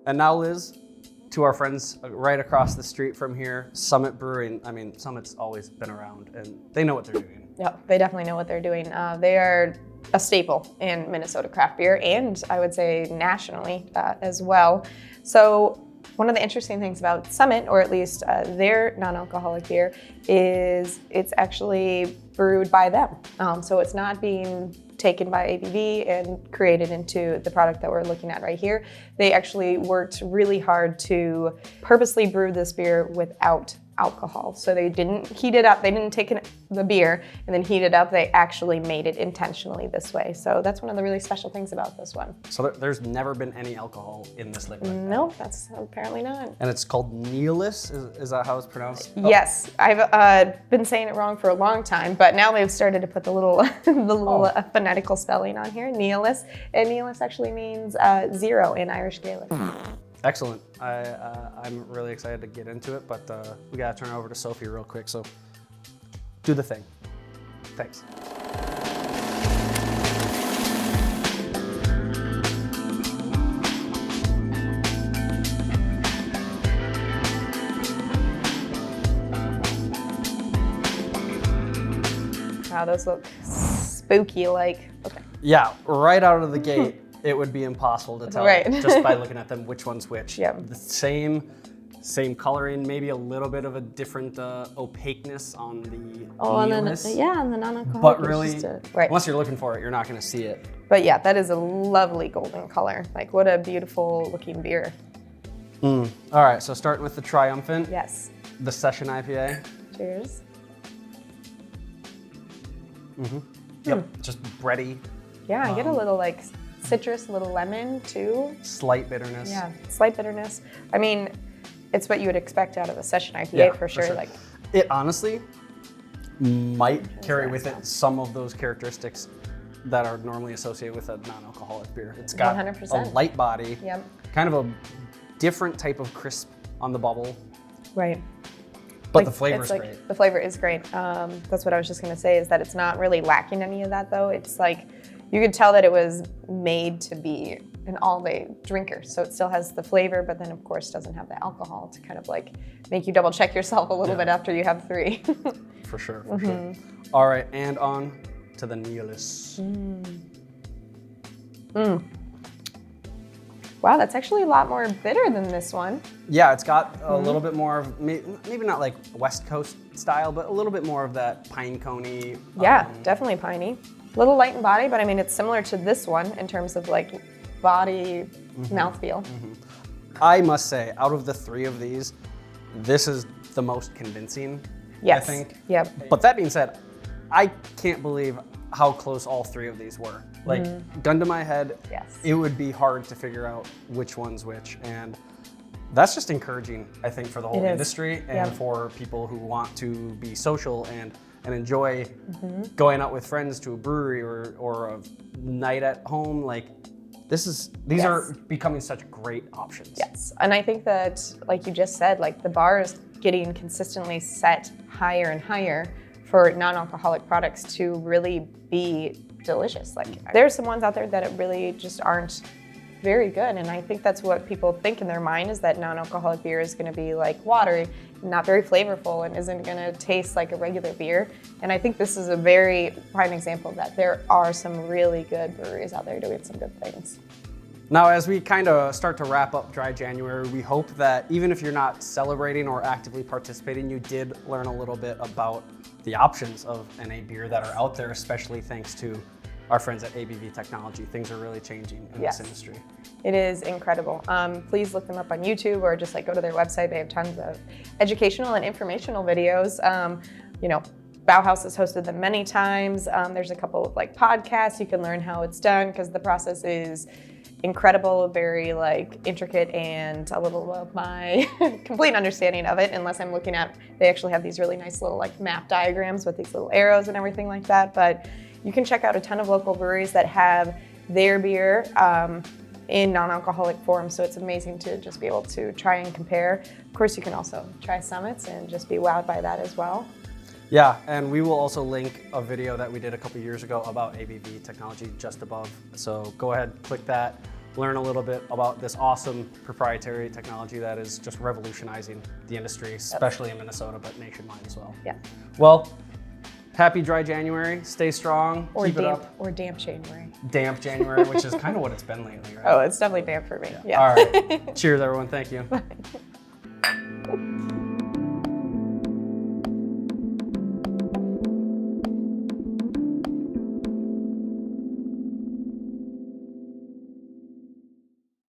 And now, Liz, to our friends right across the street from here, Summit Brewing. I mean, Summit's always been around and they know what they're doing. Yeah, they definitely know what they're doing. They are a staple in Minnesota craft beer and I would say nationally as well. So one of the interesting things about Summit, or at least their non-alcoholic beer, is it's actually brewed by them. So it's not being taken by ABV and created into the product that we're looking at right here. They actually worked really hard to purposely brew this beer without alcohol. So they didn't heat it up, they didn't take the beer and then heat it up, they actually made it intentionally this way. So that's one of the really special things about this one. So there's never been any alcohol in this liquid? No, that's apparently not. And it's called Nialas, is that how it's pronounced? Yes, I've been saying it wrong for a long time, but now they've started to put the little, phonetical spelling on here, Nialas. And Nialas actually means zero in Irish Gaelic. Excellent. I'm really excited to get into it, but we gotta turn it over to Sophie real quick, so do the thing. Thanks. Wow, those look spooky like. Okay. Yeah, right out of the gate. It would be impossible to tell just by looking at them which one's which. Yeah. The same coloring, maybe a little bit of a different opaqueness on the on the non-alcoholic. But really, unless you're looking for it, you're not going to see it. But yeah, that is a lovely golden color. Like, what a beautiful looking beer. All right, so starting with the Triumphant. Yes. The Session IPA. Cheers. Yep, just bready. Yeah, I get a little like citrus, a little lemon too. Slight bitterness. Yeah, slight bitterness. I mean, it's what you would expect out of a Session IPA for sure. Like, it honestly might carry with it some of those characteristics that are normally associated with a non-alcoholic beer. It's got 100%. a light body, Yep. kind of a different type of crisp on the bubble. Right. But the flavor's great. The flavor is great. That's what I was just gonna say, is that it's not really lacking any of that though. It's like, you could tell that it was made to be an all-day drinker. So it still has the flavor, but then of course doesn't have the alcohol to kind of like make you double check yourself a little bit after you have three. For sure. All right, and on to the Nialas. Wow, that's actually a lot more bitter than this one. Yeah, it's got a little bit more of, maybe not like West Coast style, but a little bit more of that pine coney. Yeah, definitely piney. A little light in body, but I mean, it's similar to this one in terms of like body, mouthfeel. I must say, out of the three of these, this is the most convincing, Yes. I think. Yep. But that being said, I can't believe how close all three of these were. Like, gun to my head, Yes. it would be hard to figure out which one's which. And that's just encouraging, I think, for the whole industry and for people who want to be social and enjoy going out with friends to a brewery or a night at home. Like, these are becoming such great options. Yes, and I think that, like you just said, like the bar is getting consistently set higher and higher for non-alcoholic products to really be delicious. Like, there's some ones out there that really just aren't very good, and I think that's what people think in their mind, is that non-alcoholic beer is going to be like watery, not very flavorful, and isn't going to taste like a regular beer. And I think this is a very prime example that there are some really good breweries out there doing some good things. Now, as we kind of start to wrap up Dry January, we hope that even if you're not celebrating or actively participating, you did learn a little bit about the options of NA beer that are out there, especially thanks to our friends at ABV Technology. Things are really changing in this industry. It is incredible. Please look them up on YouTube or just like go to their website. They have tons of educational and informational videos. You know, Bauhaus has hosted them many times. There's a couple of like podcasts. You can learn how it's done because the process is incredible, very like intricate, and a little of my complete understanding of it, unless I'm looking at, they actually have these really nice little like map diagrams with these little arrows and everything like that. But you can check out a ton of local breweries that have their beer in non-alcoholic form, so it's amazing to just be able to try and compare. Of course, you can also try Summits and just be wowed by that as well. Yeah, and we will also link a video that we did a couple years ago about ABV Technology just above. So go ahead, click that, learn a little bit about this awesome proprietary technology that is just revolutionizing the industry, especially in Minnesota, but nationwide as well. Yeah. Well, happy dry January. Stay strong. Keep it up. Or damp January. Damp January, which is kind of what it's been lately, right? Oh, it's definitely damp for me. Yeah. All right. Cheers, everyone. Thank you. Bye.